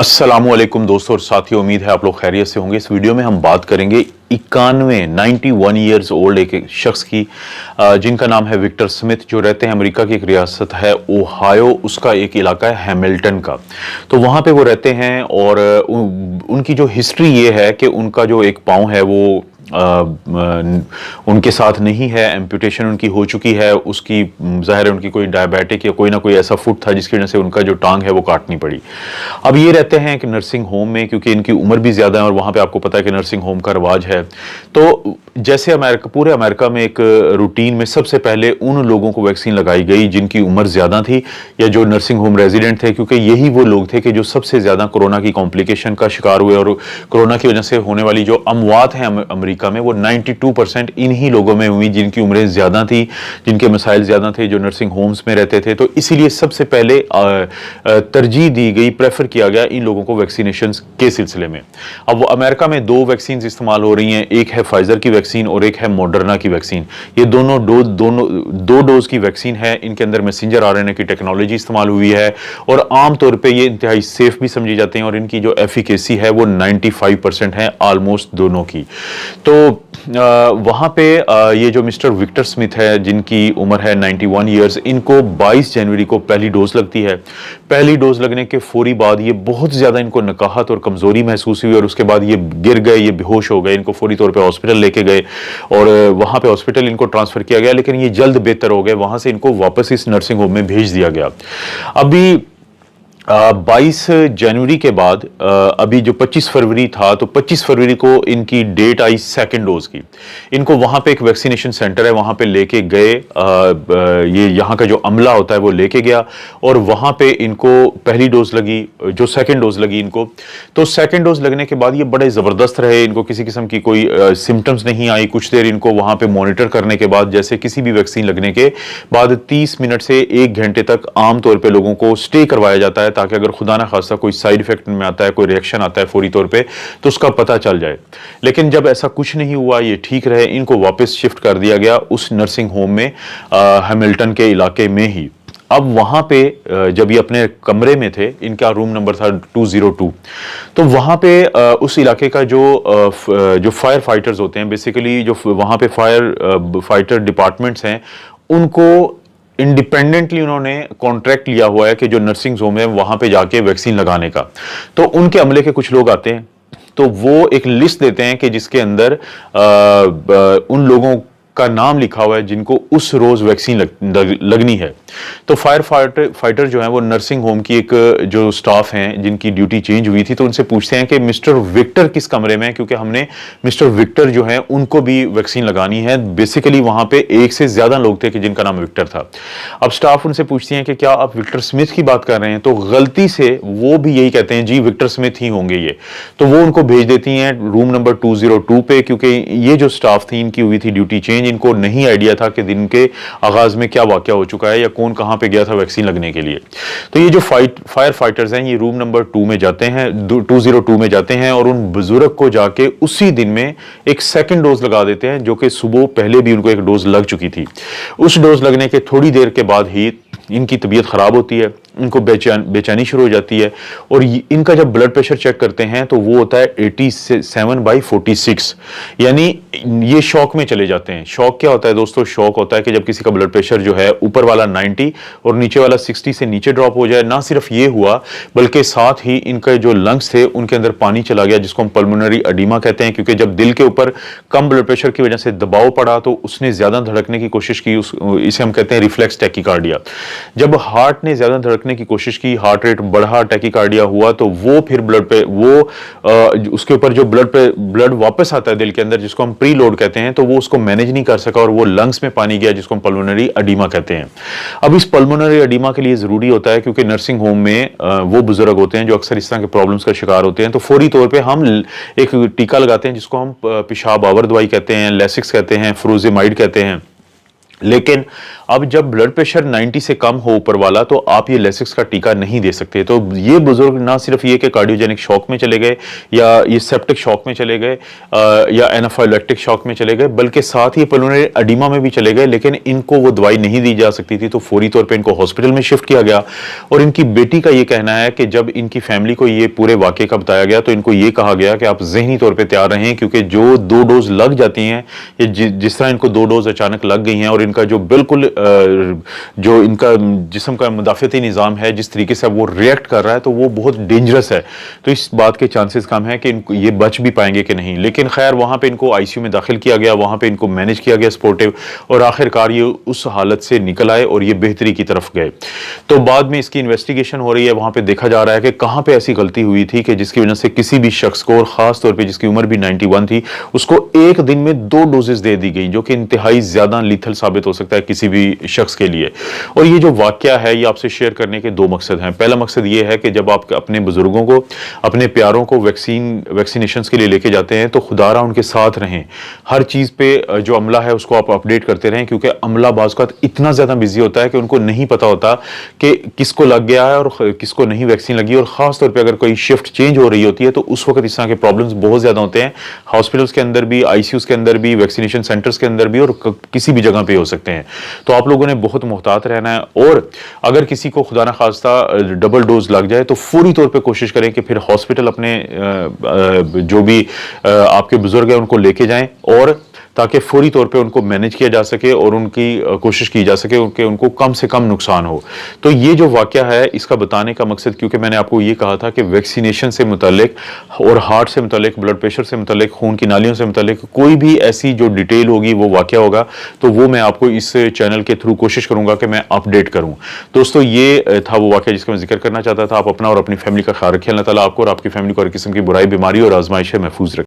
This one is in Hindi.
अस्सलामुअलैकुम दोस्तों और साथियों, उम्मीद है आप लोग खैरियत से होंगे। इस वीडियो में हम बात करेंगे 91 ईयर्स ओल्ड एक शख्स की, जिनका नाम है विक्टर स्मिथ, जो रहते हैं अमेरिका की एक रियासत है ओहायो, उसका एक इलाका है हैमिल्टन का। तो वहाँ पे वो रहते हैं और उनकी जो हिस्ट्री ये है कि उनका जो एक पाँव है वो उनके साथ नहीं है, एम्पुटेशन उनकी हो चुकी है। उसकी ज़ाहिर है उनकी कोई डायबिटिक या कोई ना कोई ऐसा फुट था जिसकी वजह से उनका जो टांग है वो काटनी पड़ी। अब ये रहते हैं कि नर्सिंग होम में, क्योंकि इनकी उम्र भी ज़्यादा है और वहाँ पे आपको पता है कि नर्सिंग होम का रिवाज है। तो जैसे पूरे अमेरिका में एक रूटीन में सबसे पहले उन लोगों को वैक्सीन लगाई गई जिनकी उम्र ज़्यादा थी या जो नर्सिंग होम रेजिडेंट थे, क्योंकि यही वो लोग थे कि जो सबसे ज़्यादा कोरोना की कॉम्प्लिकेशन का शिकार हुए। और कोरोना की वजह से होने वाली जो अमवात हैं अमेरिका में, वो 92% इन्हीं लोगों में हुई जिनकी उम्रें ज़्यादा थी, जिनके मसाइल ज़्यादा थे, जो नर्सिंग होम्स में रहते थे। तो इसीलिए सबसे पहले तरजीह दी गई, प्रेफर किया गया इन लोगों को वैक्सीनेशन के सिलसिले में। अब वो अमेरिका में दो वैक्सीन इस्तेमाल हो रही हैं, एक है फाइजर की वैक्सीन और एक है मॉडर्ना की वैक्सीन। ये दोनों दो डोज की वैक्सीन है। इनके अंदर मैसेंजर आरएनए की टेक्नोलॉजी इस्तेमाल हुई है और आमतौर पर ये इंतहाई सेफ भी समझी जाते हैं और इनकी जो एफिकेसी है वो 95% है ऑलमोस्ट दोनों की। तो वहाँ पे ये जो मिस्टर विक्टर स्मिथ है, जिनकी उम्र है 91 ईयर्स, इनको 22 जनवरी को पहली डोज लगती है। पहली डोज लगने के फौरी बाद ये बहुत ज़्यादा इनको नकाहत और कमज़ोरी महसूस हुई और उसके बाद ये गिर गए, ये बेहोश हो गए। इनको फौरी तौर पे हॉस्पिटल लेके गए और वहाँ पे हॉस्पिटल इनको ट्रांसफ़र किया गया, लेकिन ये जल्द बेहतर हो गए। वहाँ से इनको वापस इस नर्सिंग होम में भेज दिया गया। अभी 22 जनवरी के बाद अभी जो 25 फरवरी था, तो 25 फरवरी को इनकी डेट आई सेकेंड डोज की। इनको वहाँ पे एक वैक्सीनेशन सेंटर है, वहाँ पे लेके गए। ये यहाँ का जो अमला होता है वो लेके गया और वहाँ पे इनको पहली डोज लगी, जो सेकेंड डोज लगी इनको। तो सेकेंड डोज लगने के बाद ये बड़े ज़बरदस्त रहे, इनको किसी किस्म की कोई सिम्टम्स नहीं आई। कुछ देर इनको वहाँ पे मॉनिटर करने के बाद, जैसे किसी भी वैक्सीन लगने के बाद 30 मिनट से 1 घंटे तक आमतौर पर लोगों को स्टे करवाया जाता है, ताकि अगर खुदा ना खास्ता कोई साइड इफेक्ट में आता है, कोई रिएक्शन आता है फौरी तौर पे, तो उसका पता चल जाए। लेकिन जब ऐसा कुछ नहीं हुआ, ये ठीक रहे, इनको वापस शिफ्ट कर दिया गया उस नर्सिंग होम में हैमिल्टन के इलाके में ही। अब वहाँ पे जब ये अपने कमरे में थे, इनका रूम नंबर था 202, तो वहाँ पे उस इलाके का जो फायर फाइटर्स होते हैं, बेसिकली जो वहाँ पे फायर फाइटर डिपार्टमेंट्स हैं, उनको इंडिपेंडेंटली उन्होंने कॉन्ट्रैक्ट लिया हुआ है कि जो नर्सिंग होम है वहां पे जाके वैक्सीन लगाने का। तो उनके अमले के कुछ लोग आते हैं, तो वो एक लिस्ट देते हैं कि जिसके अंदर उन लोगों का नाम लिखा हुआ है जिनको उस रोज वैक्सीन लगनी है। तो फायर फाइटर जो है वो नर्सिंग होम की एक जो स्टाफ हैं जिनकी ड्यूटी चेंज हुई थी, तो उनसे पूछते हैं कि मिस्टर विक्टर किस कमरे में है, क्योंकि हमने मिस्टर विक्टर जो है उनको भी वैक्सीन लगानी है। बेसिकली वहां पे एक से ज्यादा लोग थे कि जिनका नाम विक्टर था। अब स्टाफ उनसे पूछती हैं कि क्या आप विक्टर स्मिथ की बात कर रहे हैं, तो गलती से वो भी यही कहते हैं, जी विक्टर स्मिथ ही होंगे ये। तो वो उनको भेज देती हैं रूम नंबर 202 पे, क्योंकि ये जो स्टाफ थी इनकी हुई थी ड्यूटी चेंज। इनको नहीं आइडिया था कि दिन के आगाज में क्या वाकया हो चुका है या कौन कहां पे गया था वैक्सीन लगने के लिए। तो ये जो फायर फाइटर्स हैं, ये रूम नंबर 2 में जाते हैं, 202 में जाते हैं और उन बुजुर्ग को जाके उसी दिन में एक सेकंड डोज लगा देते हैं, जो कि सुबह पहले भी उनको एक डोज लग चुकी थी। उस डोज लगने के थोड़ी देर के बाद ही इनकी तबीयत खराब होती है, इनको बेचैनी शुरू हो जाती है और इनका जब ब्लड प्रेशर चेक करते हैं तो वो होता है 87/46, यानी ये शॉक में चले जाते हैं। शॉक क्या होता है दोस्तों? शॉक होता है कि जब किसी का ब्लड प्रेशर जो है ऊपर वाला 90 और नीचे वाला 60 से नीचे ड्रॉप हो जाए। ना सिर्फ ये हुआ, बल्कि साथ ही इनके जो लंग्स थे उनके अंदर पानी चला गया, जिसको हम पल्मोनरी एडिमा कहते हैं, क्योंकि जब दिल के ऊपर कम ब्लड प्रेशर की वजह से दबाव पड़ा तो उसने ज्यादा धड़कने की कोशिश की। इसे हम कहते हैं रिफ्लेक्स टैकीकार्डिया। जब हार्ट ने ज्यादा धड़कने की कोशिश की, हार्ट रेट बढ़ा, टैकीकार्डिया हुआ, तो वो फिर उसके ऊपर जो ब्लड वापस आता है दिल के अंदर, जिसको हम प्री लोड कहते हैं, तो वो उसको मैनेज नहीं कर सका और वो लंग्स में पानी गया, जिसको हम पल्मोनरी एडिमा कहते हैं। अब इस पल्मोनरी एडिमा के लिए जरूरी होता है, क्योंकि नर्सिंग होम में वो बुजुर्ग होते हैं जो अक्सर इस तरह के प्रॉब्लम्स का शिकार होते हैं, तो फौरी तौर पर हम एक टीका लगाते हैं जिसको हम पेशाब आवर दवाई कहते हैं, लेसिक्स कहते हैं, फ्रोजेमाइड कहते हैं। लेकिन अब जब ब्लड प्रेशर 90 से कम हो ऊपर वाला तो आप ये लेसिक्स का टीका नहीं दे सकते। तो ये बुजुर्ग ना सिर्फ ये कि कार्डियोजेनिक शॉक में चले गए या ये सेप्टिक शॉक में चले गए या एनाफाइलैक्टिक शॉक में चले गए, बल्कि साथ ही पल्मोनरी एडिमा में भी चले गए, लेकिन इनको वो दवाई नहीं दी जा सकती थी, तो फौरी तौर पे इनको हॉस्पिटल में शिफ्ट किया गया। और इनकी बेटी का ये कहना है कि जब इनकी फैमिली को ये पूरे वाकये का बताया गया तो इनको ये कहा गया कि आप ज़हनी तौर पे तैयार रहें, क्योंकि जो 2 डोज लग जाती हैं, ये जिस तरह इनको 2 डोज अचानक लग गई हैं और इनका जो बिल्कुल जो इनका जिस्म का मुदाफ़ती निज़ाम है जिस तरीके से वो रिएक्ट कर रहा है, तो वो बहुत डेंजरस है। तो इस बात के चांसेस कम है कि इनको ये बच भी पाएंगे कि नहीं। लेकिन खैर वहाँ पे इनको आईसीयू में दाखिल किया गया, वहाँ पे इनको मैनेज किया गया सपोर्टिव, और आखिरकार ये उस हालत से निकल आए और ये बेहतरी की तरफ गए। तो बाद में इसकी इन्वेस्टिगेशन हो रही है, वहाँ पे देखा जा रहा है कि कहाँ पे ऐसी गलती हुई थी कि जिसकी वजह से किसी भी शख्स को, और ख़ास तौर पर जिसकी उम्र भी 91 थी, उसको एक दिन में 2 डोजेस दे दी गई, जो कि इंतहाई ज़्यादा लीथल साबित हो सकता है किसी भी शख्स के लिए। और ये जो वाकया है ये आपसे शेयर करने के 2 मकसद हैं। पहला मकसद ये है कि जब आप अपने बुजुर्गों को, अपने प्यारों को वैक्सीनेशन के लिए लेके जाते हैं तो खुदारा उनके साथ रहें। हर चीज़ पे जो अमला है उसको आप अपडेट करते रहें, क्योंकि अमला बाज़ का इतना ज़्यादा बिजी होता है कि उनको नहीं पता होता कि किसको लग गया है और किसको नहीं वैक्सीन लगी। और ख़ास तौर पर अगर कोई शिफ्ट चेंज हो रही होती है तो उस वक्त इस तरह के प्रॉब्लम्स बहुत ज़्यादा होते हैं। हॉस्पिटल्स के अंदर भी, आईसीयूज़ के अंदर भी, वैक्सीनेशन सेंटर्स के अंदर भी, और किसी भी जगह पे हो सकते हैं। तो आप लोगों ने बहुत मुहतात रहना है, और अगर किसी को खुदा ना खास्ता डबल डोज लग जाए तो फौरी तौर पे कोशिश करें कि फिर हॉस्पिटल अपने जो भी आपके बुजुर्ग हैं उनको लेके जाएं, और ताकि फौरी तौर पे उनको मैनेज किया जा सके और उनकी कोशिश की जा सके कि उनको कम से कम नुकसान हो। तो ये जो वाकया है इसका बताने का मकसद, क्योंकि मैंने आपको ये कहा था कि वैक्सीनेशन से मुतालिक और हार्ट से मुतालिक, ब्लड प्रेशर से मुतालिक, खून की नालियों से मुतालिक कोई भी ऐसी जो डिटेल होगी, वो वाकया होगा, तो वो मैं आपको इस चैनल के थ्रू कोशिश करूंगा कि मैं अपडेट करूं। दोस्तों ये था वो वाकया जिसका मैं जिक्र करना चाहता था। आप अपना और अपनी फैमिली का ख्याल रखें। अल्लाह ताला आपको और आपकी फैमिली को हर किस्म की बुराई, बीमारी और आजमाइश से महफूज रखें।